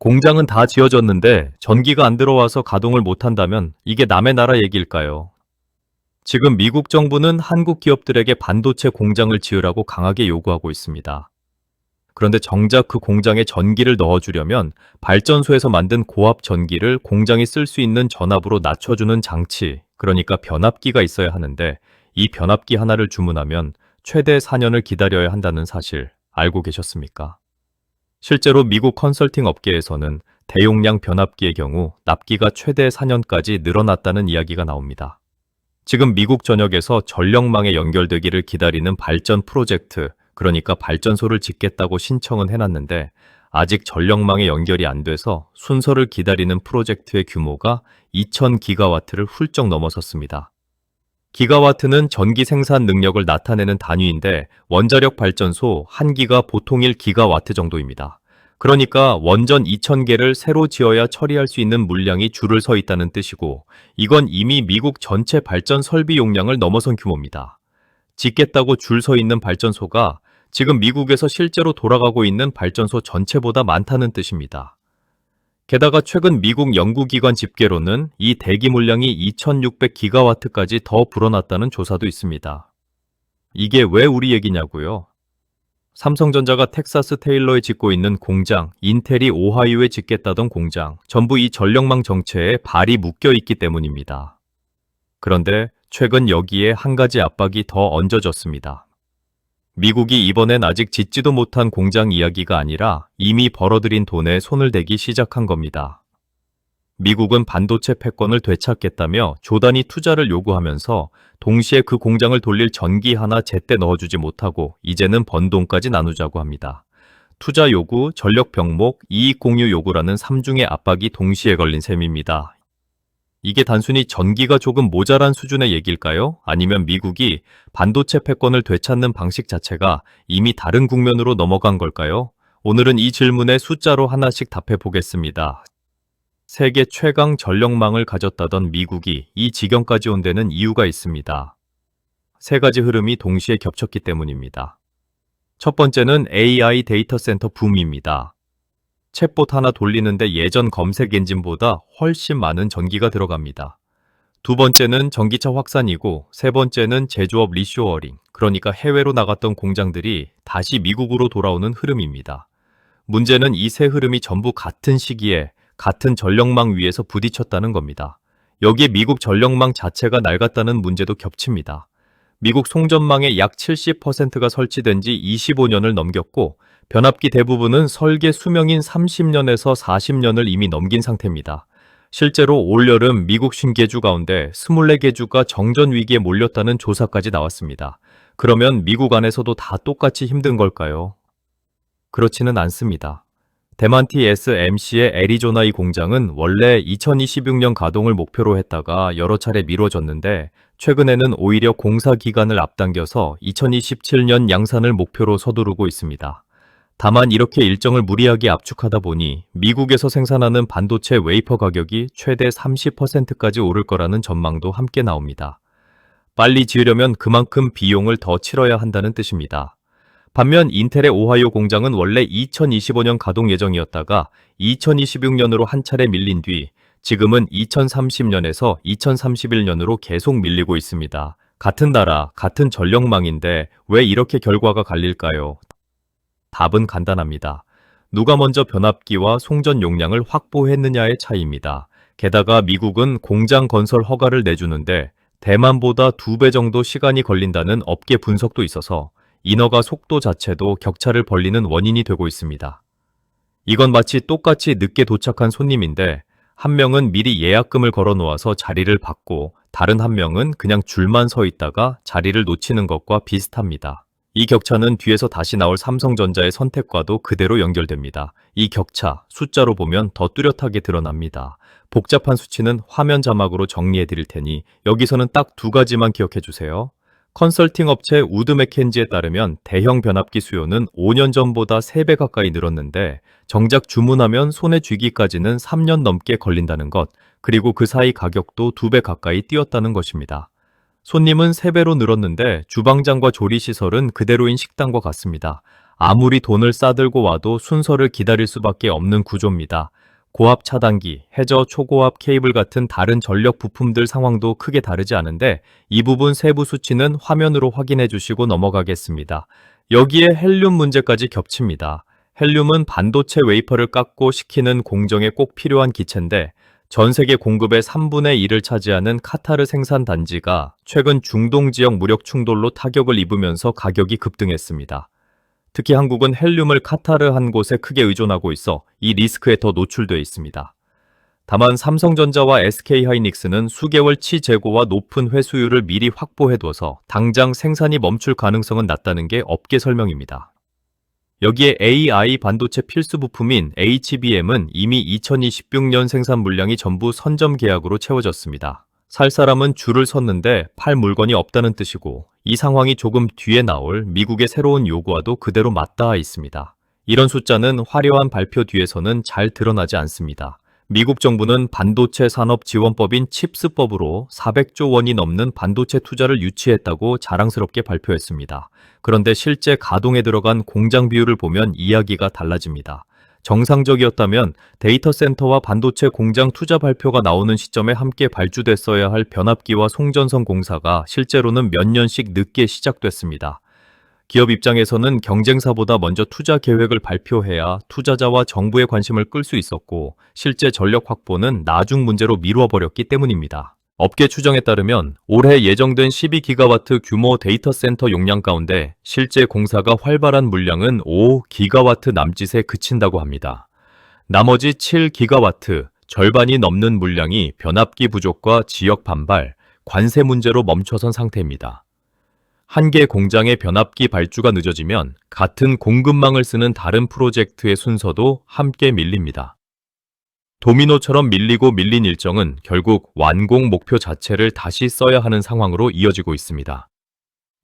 공장은 다 지어졌는데 전기가 안 들어와서 가동을 못한다면 이게 남의 나라 얘기일까요? 지금 미국 정부는 한국 기업들에게 반도체 공장을 지으라고 강하게 요구하고 있습니다. 그런데 정작 그 공장에 전기를 넣어주려면 발전소에서 만든 고압 전기를 공장이 쓸 수 있는 전압으로 낮춰주는 장치, 그러니까 변압기가 있어야 하는데 이 변압기 하나를 주문하면 최대 4년을 기다려야 한다는 사실 알고 계셨습니까? 실제로 미국 컨설팅 업계에서는 대용량 변압기의 경우 납기가 최대 4년까지 늘어났다는 이야기가 나옵니다. 지금 미국 전역에서 전력망에 연결되기를 기다리는 발전 프로젝트, 그러니까 발전소를 짓겠다고 신청은 해놨는데 아직 전력망에 연결이 안 돼서 순서를 기다리는 프로젝트의 규모가 2000기가와트를 훌쩍 넘어섰습니다. 기가와트는 전기 생산 능력을 나타내는 단위인데 원자력 발전소 1기가 보통 1기가와트 정도입니다. 그러니까 원전 2000개를 새로 지어야 처리할 수 있는 물량이 줄을 서 있다는 뜻이고 이건 이미 미국 전체 발전 설비 용량을 넘어선 규모입니다. 짓겠다고 줄 서 있는 발전소가 지금 미국에서 실제로 돌아가고 있는 발전소 전체보다 많다는 뜻입니다. 게다가 최근 미국 연구기관 집계로는 이 대기 물량이 2600기가와트까지 더 불어났다는 조사도 있습니다. 이게 왜 우리 얘기냐고요? 삼성전자가 텍사스 테일러에 짓고 있는 공장, 인텔이 오하이오에 짓겠다던 공장, 전부 이 전력망 정체에 발이 묶여 있기 때문입니다. 그런데 최근 여기에 한 가지 압박이 더 얹어졌습니다. 미국이 이번엔 아직 짓지도 못한 공장 이야기가 아니라 이미 벌어들인 돈에 손을 대기 시작한 겁니다. 미국은 반도체 패권을 되찾겠다며 조단위 투자를 요구하면서 동시에 그 공장을 돌릴 전기 하나 제때 넣어주지 못하고 이제는 번 돈까지 나누자고 합니다. 투자 요구, 전력 병목, 이익 공유 요구라는 3중의 압박이 동시에 걸린 셈입니다. 이게 단순히 전기가 조금 모자란 수준의 얘기일까요? 아니면 미국이 반도체 패권을 되찾는 방식 자체가 이미 다른 국면으로 넘어간 걸까요? 오늘은 이 질문에 숫자로 하나씩 답해 보겠습니다. 세계 최강 전력망을 가졌다던 미국이 이 지경까지 온 데는 이유가 있습니다. 세 가지 흐름이 동시에 겹쳤기 때문입니다. 첫 번째는 AI 데이터 센터 붐입니다. 챗봇 하나 돌리는데 예전 검색 엔진보다 훨씬 많은 전기가 들어갑니다. 두 번째는 전기차 확산이고 세 번째는 제조업 리쇼어링, 그러니까 해외로 나갔던 공장들이 다시 미국으로 돌아오는 흐름입니다. 문제는 이 세 흐름이 전부 같은 시기에 같은 전력망 위에서 부딪혔다는 겁니다. 여기에 미국 전력망 자체가 낡았다는 문제도 겹칩니다. 미국 송전망의 약 70%가 설치된 지 25년을 넘겼고 변압기 대부분은 설계 수명인 30년에서 40년을 이미 넘긴 상태입니다. 실제로 올여름 미국 50개주 가운데 24개주가 정전 위기에 몰렸다는 조사까지 나왔습니다. 그러면 미국 안에서도 다 똑같이 힘든 걸까요? 그렇지는 않습니다. 대만 TSMC의 애리조나이 공장은 원래 2026년 가동을 목표로 했다가 여러 차례 미뤄졌는데 최근에는 오히려 공사 기간을 앞당겨서 2027년 양산을 목표로 서두르고 있습니다. 다만 이렇게 일정을 무리하게 압축하다 보니 미국에서 생산하는 반도체 웨이퍼 가격이 최대 30%까지 오를 거라는 전망도 함께 나옵니다. 빨리 지으려면 그만큼 비용을 더 치러야 한다는 뜻입니다. 반면 인텔의 오하이오 공장은 원래 2025년 가동 예정이었다가 2026년으로 한 차례 밀린 뒤 지금은 2030년에서 2031년으로 계속 밀리고 있습니다. 같은 나라, 같은 전력망인데 왜 이렇게 결과가 갈릴까요? 답은 간단합니다. 누가 먼저 변압기와 송전 용량을 확보했느냐의 차이입니다. 게다가 미국은 공장 건설 허가를 내주는데 대만보다 2배 정도 시간이 걸린다는 업계 분석도 있어서 인허가 속도 자체도 격차를 벌리는 원인이 되고 있습니다. 이건 마치 똑같이 늦게 도착한 손님인데 한 명은 미리 예약금을 걸어 놓아서 자리를 받고 다른 한 명은 그냥 줄만 서 있다가 자리를 놓치는 것과 비슷합니다. 이 격차는 뒤에서 다시 나올 삼성전자의 선택과도 그대로 연결됩니다. 이 격차, 숫자로 보면 더 뚜렷하게 드러납니다. 복잡한 수치는 화면 자막으로 정리해 드릴 테니 여기서는 딱 두 가지만 기억해 주세요. 컨설팅 업체 우드 맥켄지에 따르면 대형 변압기 수요는 5년 전보다 3배 가까이 늘었는데 정작 주문하면 손에 쥐기까지는 3년 넘게 걸린다는 것, 그리고 그 사이 가격도 2배 가까이 뛰었다는 것입니다. 손님은 3배로 늘었는데 주방장과 조리시설은 그대로인 식당과 같습니다. 아무리 돈을 싸들고 와도 순서를 기다릴 수밖에 없는 구조입니다. 고압 차단기, 해저 초고압 케이블 같은 다른 전력 부품들 상황도 크게 다르지 않은데 이 부분 세부 수치는 화면으로 확인해 주시고 넘어가겠습니다. 여기에 헬륨 문제까지 겹칩니다. 헬륨은 반도체 웨이퍼를 깎고 식히는 공정에 꼭 필요한 기체인데 전 세계 공급의 3분의 1을 차지하는 카타르 생산 단지가 최근 중동 지역 무력 충돌로 타격을 입으면서 가격이 급등했습니다. 특히 한국은 헬륨을 카타르 한 곳에 크게 의존하고 있어 이 리스크에 더 노출되어 있습니다. 다만 삼성전자와 SK하이닉스는 수개월치 재고와 높은 회수율을 미리 확보해둬서 당장 생산이 멈출 가능성은 낮다는 게 업계 설명입니다. 여기에 AI 반도체 필수 부품인 HBM은 이미 2026년 생산 물량이 전부 선점 계약으로 채워졌습니다. 살 사람은 줄을 섰는데 팔 물건이 없다는 뜻이고 이 상황이 조금 뒤에 나올 미국의 새로운 요구와도 그대로 맞닿아 있습니다. 이런 숫자는 화려한 발표 뒤에서는 잘 드러나지 않습니다. 미국 정부는 반도체 산업 지원법인 칩스법으로 400조 원이 넘는 반도체 투자를 유치했다고 자랑스럽게 발표했습니다. 그런데 실제 가동에 들어간 공장 비율을 보면 이야기가 달라집니다. 정상적이었다면 데이터 센터와 반도체 공장 투자 발표가 나오는 시점에 함께 발주됐어야 할 변압기와 송전선 공사가 실제로는 몇 년씩 늦게 시작됐습니다. 기업 입장에서는 경쟁사보다 먼저 투자 계획을 발표해야 투자자와 정부의 관심을 끌 수 있었고 실제 전력 확보는 나중 문제로 미루어 버렸기 때문입니다. 업계 추정에 따르면 올해 예정된 12기가와트 규모 데이터 센터 용량 가운데 실제 공사가 활발한 물량은 5기가와트 남짓에 그친다고 합니다. 나머지 7기가와트, 절반이 넘는 물량이 변압기 부족과 지역 반발, 관세 문제로 멈춰선 상태입니다. 한 개 공장의 변압기 발주가 늦어지면 같은 공급망을 쓰는 다른 프로젝트의 순서도 함께 밀립니다. 도미노처럼 밀리고 밀린 일정은 결국 완공 목표 자체를 다시 써야 하는 상황으로 이어지고 있습니다.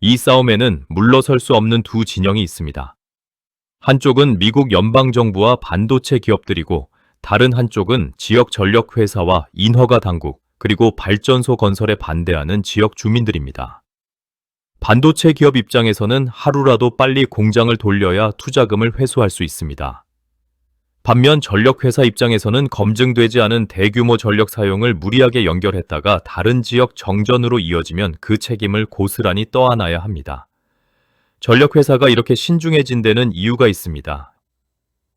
이 싸움에는 물러설 수 없는 두 진영이 있습니다. 한쪽은 미국 연방정부와 반도체 기업들이고 다른 한쪽은 지역 전력회사와 인허가 당국 그리고 발전소 건설에 반대하는 지역 주민들입니다. 반도체 기업 입장에서는 하루라도 빨리 공장을 돌려야 투자금을 회수할 수 있습니다. 반면 전력회사 입장에서는 검증되지 않은 대규모 전력 사용을 무리하게 연결했다가 다른 지역 정전으로 이어지면 그 책임을 고스란히 떠안아야 합니다. 전력회사가 이렇게 신중해진 데는 이유가 있습니다.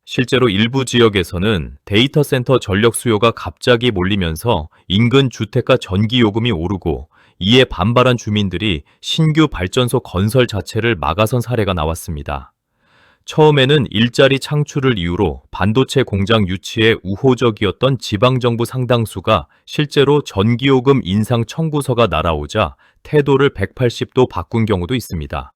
실제로 일부 지역에서는 데이터 센터 전력 수요가 갑자기 몰리면서 인근 주택가 전기 요금이 오르고 이에 반발한 주민들이 신규 발전소 건설 자체를 막아선 사례가 나왔습니다. 처음에는 일자리 창출을 이유로 반도체 공장 유치에 우호적이었던 지방정부 상당수가 실제로 전기요금 인상 청구서가 날아오자 태도를 180도 바꾼 경우도 있습니다.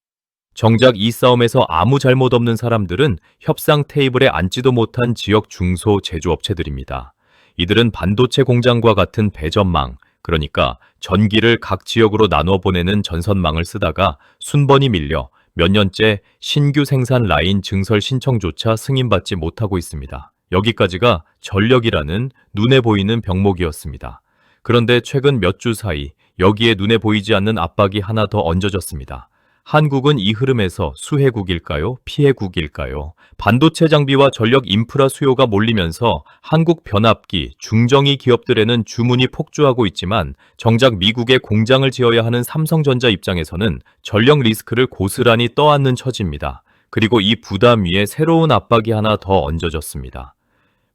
정작 이 싸움에서 아무 잘못 없는 사람들은 협상 테이블에 앉지도 못한 지역 중소 제조업체들입니다. 이들은 반도체 공장과 같은 배전망, 그러니까 전기를 각 지역으로 나눠 보내는 전선망을 쓰다가 순번이 밀려 몇 년째 신규 생산 라인 증설 신청조차 승인받지 못하고 있습니다. 여기까지가 전력이라는 눈에 보이는 병목이었습니다. 그런데 최근 몇 주 사이 여기에 눈에 보이지 않는 압박이 하나 더 얹어졌습니다. 한국은 이 흐름에서 수혜국일까요? 피해국일까요? 반도체 장비와 전력 인프라 수요가 몰리면서 한국 변압기, 중정위 기업들에는 주문이 폭주하고 있지만 정작 미국에 공장을 지어야 하는 삼성전자 입장에서는 전력 리스크를 고스란히 떠안는 처지입니다. 그리고 이 부담 위에 새로운 압박이 하나 더 얹어졌습니다.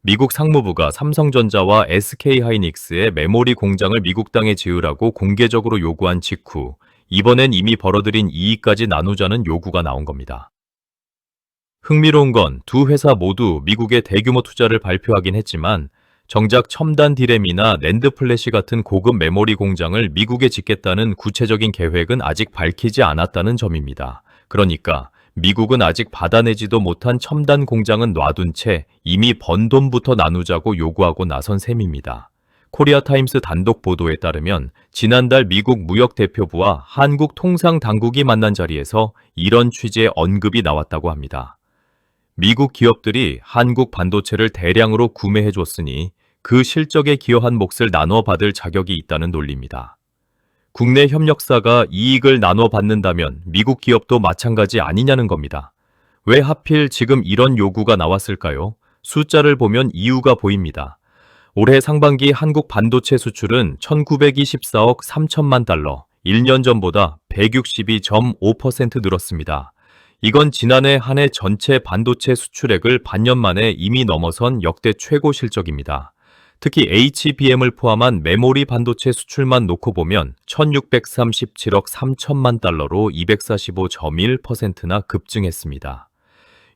미국 상무부가 삼성전자와 SK하이닉스의 메모리 공장을 미국 땅에 지으라고 공개적으로 요구한 직후 이번엔 이미 벌어들인 이익까지 나누자는 요구가 나온 겁니다. 흥미로운 건 두 회사 모두 미국의 대규모 투자를 발표하긴 했지만 정작 첨단 디램이나 낸드 플래시 같은 고급 메모리 공장을 미국에 짓겠다는 구체적인 계획은 아직 밝히지 않았다는 점입니다. 그러니까 미국은 아직 받아내지도 못한 첨단 공장은 놔둔 채 이미 번 돈부터 나누자고 요구하고 나선 셈입니다. 코리아타임스 단독 보도에 따르면 지난달 미국 무역대표부와 한국통상당국이 만난 자리에서 이런 취지의 언급이 나왔다고 합니다. 미국 기업들이 한국 반도체를 대량으로 구매해 줬으니 그 실적에 기여한 몫을 나눠 받을 자격이 있다는 논리입니다. 국내 협력사가 이익을 나눠 받는다면 미국 기업도 마찬가지 아니냐는 겁니다. 왜 하필 지금 이런 요구가 나왔을까요? 숫자를 보면 이유가 보입니다. 올해 상반기 한국 반도체 수출은 1924억 3천만 달러, 1년 전보다 162.5% 늘었습니다. 이건 지난해 한 해 전체 반도체 수출액을 반년 만에 이미 넘어선 역대 최고 실적입니다. 특히 HBM을 포함한 메모리 반도체 수출만 놓고 보면 1637억 3천만 달러로 245.1%나 급증했습니다.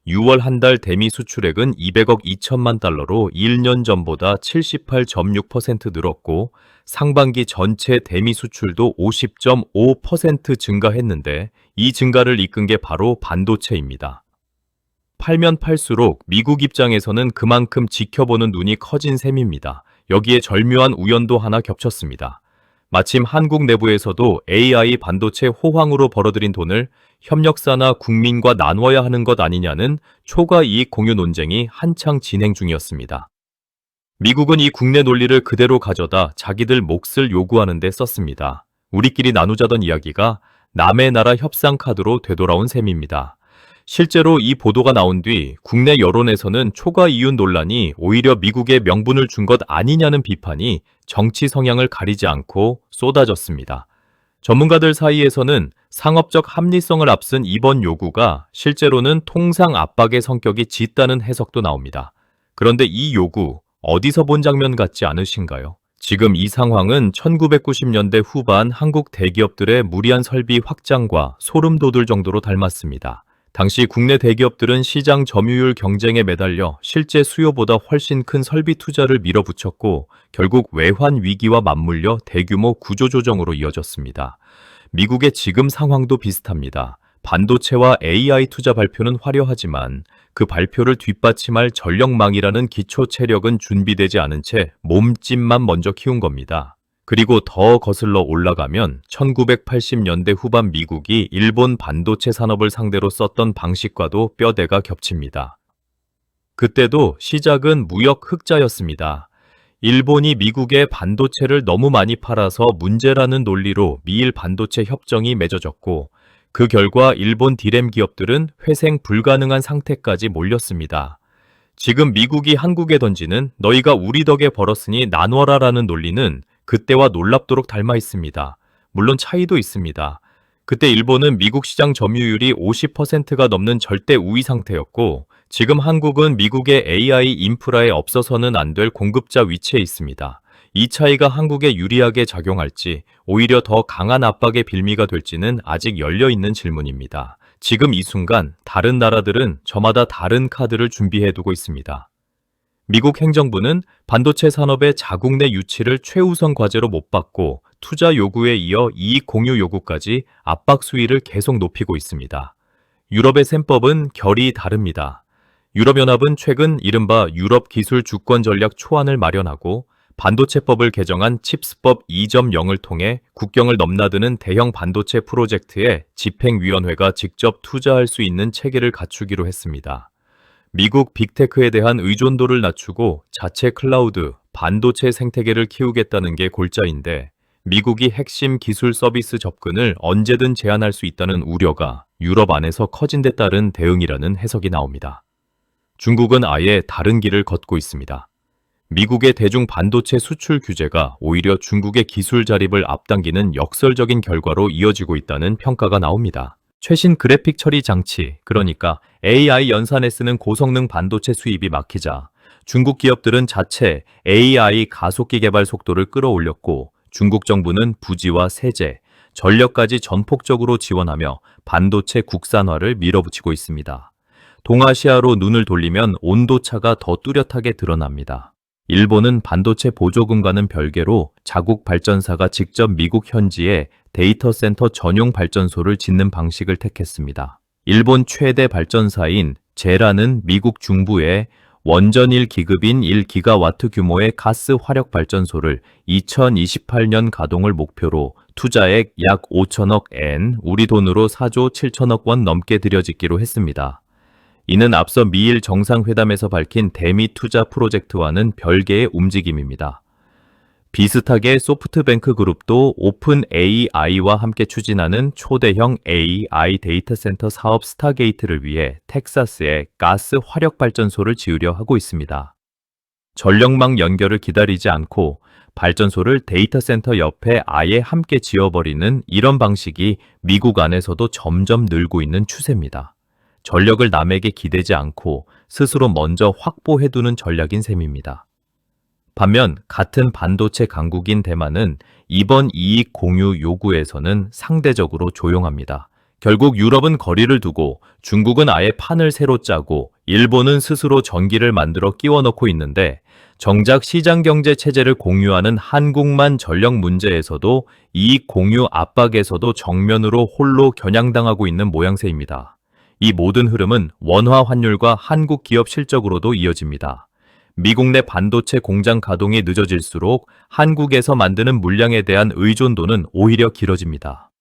6월 한 달 대미 수출액은 200억 2천만 달러로 1년 전보다 78.6% 늘었고 상반기 전체 대미 수출도 50.5% 증가했는데 이 증가를 이끈 게 바로 반도체입니다. 팔면 팔수록 미국 입장에서는 그만큼 지켜보는 눈이 커진 셈입니다. 여기에 절묘한 우연도 하나 겹쳤습니다. 마침 한국 내부에서도 AI 반도체 호황으로 벌어들인 돈을 협력사나 국민과 나눠야 하는 것 아니냐는 초과 이익 공유 논쟁이 한창 진행 중이었습니다. 미국은 이 국내 논리를 그대로 가져다 자기들 몫을 요구하는 데 썼습니다. 우리끼리 나누자던 이야기가 남의 나라 협상 카드로 되돌아온 셈입니다. 실제로 이 보도가 나온 뒤 국내 여론에서는 초과 이윤 논란이 오히려 미국에 명분을 준 것 아니냐는 비판이 정치 성향을 가리지 않고 쏟아졌습니다. 전문가들 사이에서는 상업적 합리성을 앞선 이번 요구가 실제로는 통상 압박의 성격이 짙다는 해석도 나옵니다. 그런데 이 요구, 어디서 본 장면 같지 않으신가요? 지금 이 상황은 1990년대 후반 한국 대기업들의 무리한 설비 확장과 소름 돋을 정도로 닮았습니다. 당시 국내 대기업들은 시장 점유율 경쟁에 매달려 실제 수요보다 훨씬 큰 설비 투자를 밀어붙였고 결국 외환 위기와 맞물려 대규모 구조조정으로 이어졌습니다. 미국의 지금 상황도 비슷합니다. 반도체와 AI 투자 발표는 화려하지만 그 발표를 뒷받침할 전력망이라는 기초 체력은 준비되지 않은 채 몸집만 먼저 키운 겁니다. 그리고 더 거슬러 올라가면 1980년대 후반 미국이 일본 반도체 산업을 상대로 썼던 방식과도 뼈대가 겹칩니다. 그때도 시작은 무역 흑자였습니다. 일본이 미국에 반도체를 너무 많이 팔아서 문제라는 논리로 미일 반도체 협정이 맺어졌고 그 결과 일본 디램 기업들은 회생 불가능한 상태까지 몰렸습니다. 지금 미국이 한국에 던지는 너희가 우리 덕에 벌었으니 나눠라라는 논리는 그때와 놀랍도록 닮아 있습니다. 물론 차이도 있습니다. 그때 일본은 미국 시장 점유율이 50%가 넘는 절대 우위 상태였고 지금 한국은 미국의 AI 인프라에 없어서는 안 될 공급자 위치에 있습니다. 이 차이가 한국에 유리하게 작용할지 오히려 더 강한 압박의 빌미가 될지는 아직 열려있는 질문입니다. 지금 이 순간 다른 나라들은 저마다 다른 카드를 준비해두고 있습니다. 미국 행정부는 반도체 산업의 자국 내 유치를 최우선 과제로 못 받고 투자 요구에 이어 이익 공유 요구까지 압박 수위를 계속 높이고 있습니다. 유럽의 셈법은 결이 다릅니다. 유럽연합은 최근 이른바 유럽 기술 주권 전략 초안을 마련하고 반도체법을 개정한 칩스법 2.0을 통해 국경을 넘나드는 대형 반도체 프로젝트에 집행위원회가 직접 투자할 수 있는 체계를 갖추기로 했습니다. 미국 빅테크에 대한 의존도를 낮추고 자체 클라우드, 반도체 생태계를 키우겠다는 게 골자인데 미국이 핵심 기술 서비스 접근을 언제든 제한할 수 있다는 우려가 유럽 안에서 커진 데 따른 대응이라는 해석이 나옵니다. 중국은 아예 다른 길을 걷고 있습니다. 미국의 대중 반도체 수출 규제가 오히려 중국의 기술 자립을 앞당기는 역설적인 결과로 이어지고 있다는 평가가 나옵니다. 최신 그래픽 처리 장치, 그러니까 AI 연산에 쓰는 고성능 반도체 수입이 막히자 중국 기업들은 자체 AI 가속기 개발 속도를 끌어올렸고 중국 정부는 부지와 세제, 전력까지 전폭적으로 지원하며 반도체 국산화를 밀어붙이고 있습니다. 동아시아로 눈을 돌리면 온도차가 더 뚜렷하게 드러납니다. 일본은 반도체 보조금과는 별개로 자국 발전사가 직접 미국 현지에 데이터 센터 전용 발전소를 짓는 방식을 택했습니다. 일본 최대 발전사인 제라는 미국 중부에 원전일 기급인 1기가와트 규모의 가스 화력 발전소를 2028년 가동을 목표로 투자액 약 5천억 엔, 우리 돈으로 4조 7천억 원 넘게 들여짓기로 했습니다. 이는 앞서 미일 정상회담에서 밝힌 대미 투자 프로젝트와는 별개의 움직임입니다. 비슷하게 소프트뱅크 그룹도 오픈 AI와 함께 추진하는 초대형 AI 데이터 센터 사업 스타게이트를 위해 텍사스에 가스 화력 발전소를 지으려 하고 있습니다. 전력망 연결을 기다리지 않고 발전소를 데이터 센터 옆에 아예 함께 지어버리는 이런 방식이 미국 안에서도 점점 늘고 있는 추세입니다. 전력을 남에게 기대지 않고 스스로 먼저 확보해두는 전략인 셈입니다. 반면 같은 반도체 강국인 대만은 이번 이익 공유 요구에서는 상대적으로 조용합니다. 결국 유럽은 거리를 두고 중국은 아예 판을 새로 짜고 일본은 스스로 전기를 만들어 끼워 넣고 있는데 정작 시장 경제 체제를 공유하는 한국만 전력 문제에서도 이익 공유 압박에서도 정면으로 홀로 겨냥당하고 있는 모양새입니다. 이 모든 흐름은 원화 환율과 한국 기업 실적으로도 이어집니다. 미국 내 반도체 공장 가동이 늦어질수록 한국에서 만드는 물량에 대한 의존도는 오히려 길어집니다.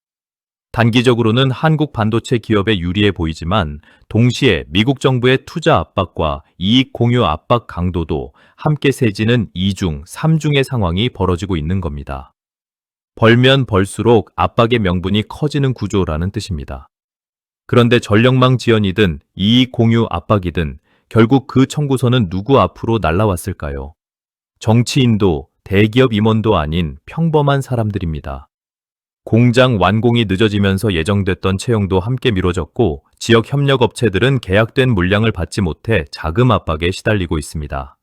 단기적으로는 한국 반도체 기업에 유리해 보이지만 동시에 미국 정부의 투자 압박과 이익 공유 압박 강도도 함께 세지는 2중, 3중의 상황이 벌어지고 있는 겁니다. 벌면 벌수록 압박의 명분이 커지는 구조라는 뜻입니다. 그런데 전력망 지연이든 이익 공유 압박이든 결국 그 청구서는 누구 앞으로 날라왔을까요? 정치인도 대기업 임원도 아닌 평범한 사람들입니다. 공장 완공이 늦어지면서 예정됐던 채용도 함께 미뤄졌고 지역 협력업체들은 계약된 물량을 받지 못해 자금 압박에 시달리고 있습니다.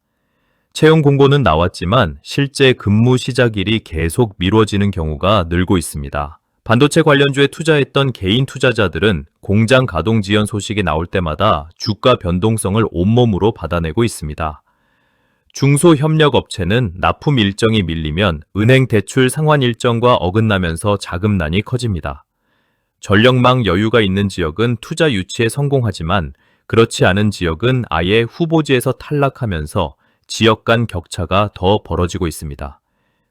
채용 공고는 나왔지만 실제 근무 시작일이 계속 미뤄지는 경우가 늘고 있습니다. 반도체 관련주에 투자했던 개인 투자자들은 공장 가동 지연 소식이 나올 때마다 주가 변동성을 온몸으로 받아내고 있습니다. 중소협력업체는 납품 일정이 밀리면 은행 대출 상환 일정과 어긋나면서 자금난이 커집니다. 전력망 여유가 있는 지역은 투자 유치에 성공하지만 그렇지 않은 지역은 아예 후보지에서 탈락하면서 지역 간 격차가 더 벌어지고 있습니다.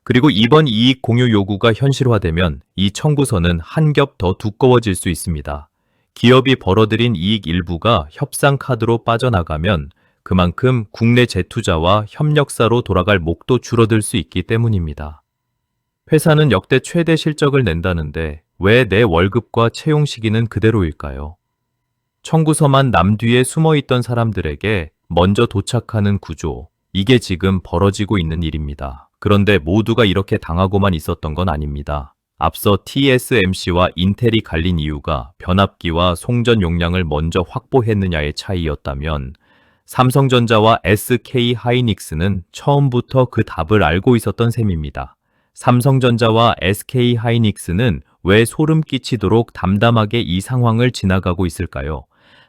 그리고 이번 이익 공유 요구가 현실화되면 이 청구서는 한 겹 더 두꺼워질 수 있습니다. 기업이 벌어들인 이익 일부가 협상 카드로 빠져나가면 그만큼 국내 재투자와 협력사로 돌아갈 목도 줄어들 수 있기 때문입니다. 회사는 역대 최대 실적을 낸다는데 왜 내 월급과 채용 시기는 그대로일까요? 청구서만 남 뒤에 숨어있던 사람들에게 먼저 도착하는 구조, 이게 지금 벌어지고 있는 일입니다. 그런데 모두가 이렇게 당하고만 있었던 건 아닙니다. 앞서 TSMC와 인텔이 갈린 이유가 변압기와 송전 용량을 먼저 확보했느냐의 차이였다면 삼성전자와 SK하이닉스는 처음부터 그 답을 알고 있었던 셈입니다. 삼성전자와 SK하이닉스는 왜 소름 끼치도록 담담하게 이 상황을 지나가고 있을까요?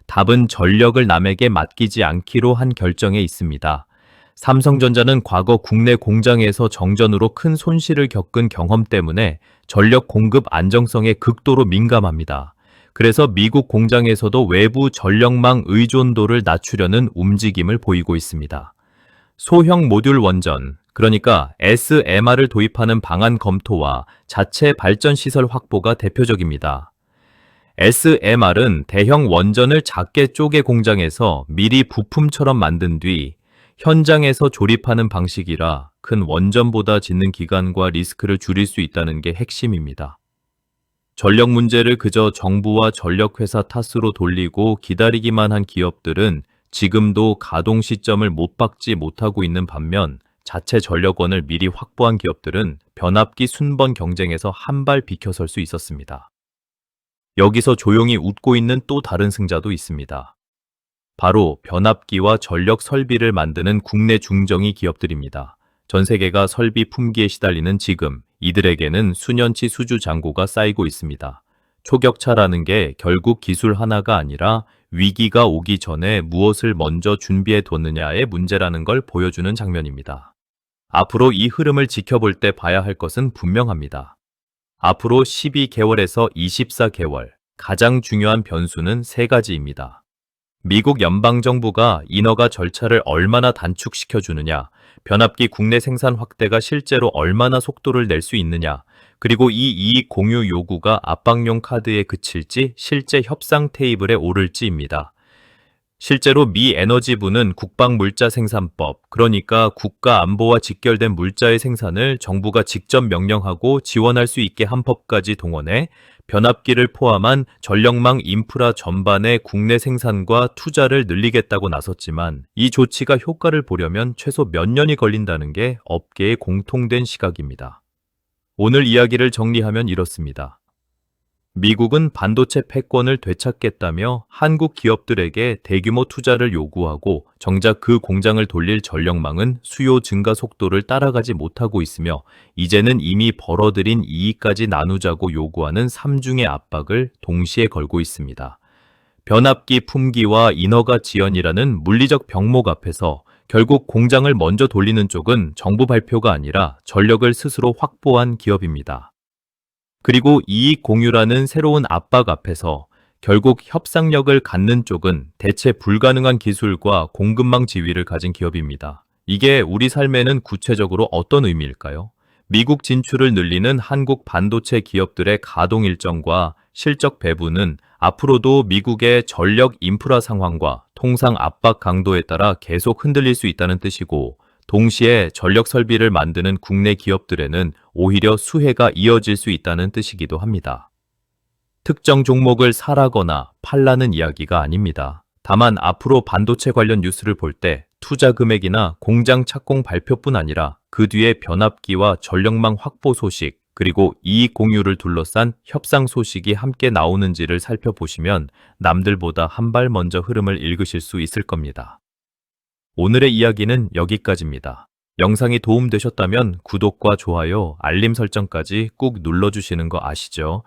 답은 전력을 남에게 맡기지 않기로 한 결정에 있습니다. 삼성전자는 과거 국내 공장에서 정전으로 큰 손실을 겪은 경험 때문에 전력 공급 안정성에 극도로 민감합니다. 그래서 미국 공장에서도 외부 전력망 의존도를 낮추려는 움직임을 보이고 있습니다. 소형 모듈 원전, 그러니까 SMR을 도입하는 방안 검토와 자체 발전 시설 확보가 대표적입니다. SMR은 대형 원전을 작게 쪼개 공장에서 미리 부품처럼 만든 뒤 현장에서 조립하는 방식이라 큰 원전보다 짓는 기간과 리스크를 줄일 수 있다는 게 핵심입니다. 전력 문제를 그저 정부와 전력회사 탓으로 돌리고 기다리기만 한 기업들은 지금도 가동 시점을 못 박지 못하고 있는 반면 자체 전력원을 미리 확보한 기업들은 변압기 순번 경쟁에서 한 발 비켜설 수 있었습니다. 여기서 조용히 웃고 있는 또 다른 승자도 있습니다. 바로 변압기와 전력 설비를 만드는 국내 중정위 기업들입니다. 전 세계가 설비 품귀에 시달리는 지금 이들에게는 수년치 수주 잔고가 쌓이고 있습니다. 초격차라는 게 결국 기술 하나가 아니라 위기가 오기 전에 무엇을 먼저 준비해 뒀느냐의 문제라는 걸 보여주는 장면입니다. 앞으로 이 흐름을 지켜볼 때 봐야 할 것은 분명합니다. 앞으로 12개월에서 24개월, 가장 중요한 변수는 세 가지입니다. 미국 연방정부가 인허가 절차를 얼마나 단축시켜주느냐, 변압기 국내 생산 확대가 실제로 얼마나 속도를 낼 수 있느냐, 그리고 이 이익 공유 요구가 압박용 카드에 그칠지 실제 협상 테이블에 오를지입니다. 실제로 미 에너지부는 국방물자 생산법, 그러니까 국가 안보와 직결된 물자의 생산을 정부가 직접 명령하고 지원할 수 있게 한 법까지 동원해 변압기를 포함한 전력망 인프라 전반의 국내 생산과 투자를 늘리겠다고 나섰지만 이 조치가 효과를 보려면 최소 몇 년이 걸린다는 게 업계의 공통된 시각입니다. 오늘 이야기를 정리하면 이렇습니다. 미국은 반도체 패권을 되찾겠다며 한국 기업들에게 대규모 투자를 요구하고 정작 그 공장을 돌릴 전력망은 수요 증가 속도를 따라가지 못하고 있으며 이제는 이미 벌어들인 이익까지 나누자고 요구하는 삼중의 압박을 동시에 걸고 있습니다. 변압기 품귀와 인허가 지연이라는 물리적 병목 앞에서 결국 공장을 먼저 돌리는 쪽은 정부 발표가 아니라 전력을 스스로 확보한 기업입니다. 그리고 이익 공유라는 새로운 압박 앞에서 결국 협상력을 갖는 쪽은 대체 불가능한 기술과 공급망 지위를 가진 기업입니다. 이게 우리 삶에는 구체적으로 어떤 의미일까요? 미국 진출을 늘리는 한국 반도체 기업들의 가동 일정과 실적 배분은 앞으로도 미국의 전력 인프라 상황과 통상 압박 강도에 따라 계속 흔들릴 수 있다는 뜻이고, 동시에 전력 설비를 만드는 국내 기업들에는 오히려 수혜가 이어질 수 있다는 뜻이기도 합니다. 특정 종목을 사라거나 팔라는 이야기가 아닙니다. 다만 앞으로 반도체 관련 뉴스를 볼 때 투자 금액이나 공장 착공 발표뿐 아니라 그 뒤에 변압기와 전력망 확보 소식, 그리고 이익 공유를 둘러싼 협상 소식이 함께 나오는지를 살펴보시면 남들보다 한 발 먼저 흐름을 읽으실 수 있을 겁니다. 오늘의 이야기는 여기까지입니다. 영상이 도움되셨다면 구독과 좋아요, 알림 설정까지 꾹 눌러주시는 거 아시죠?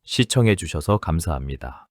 시청해주셔서 감사합니다.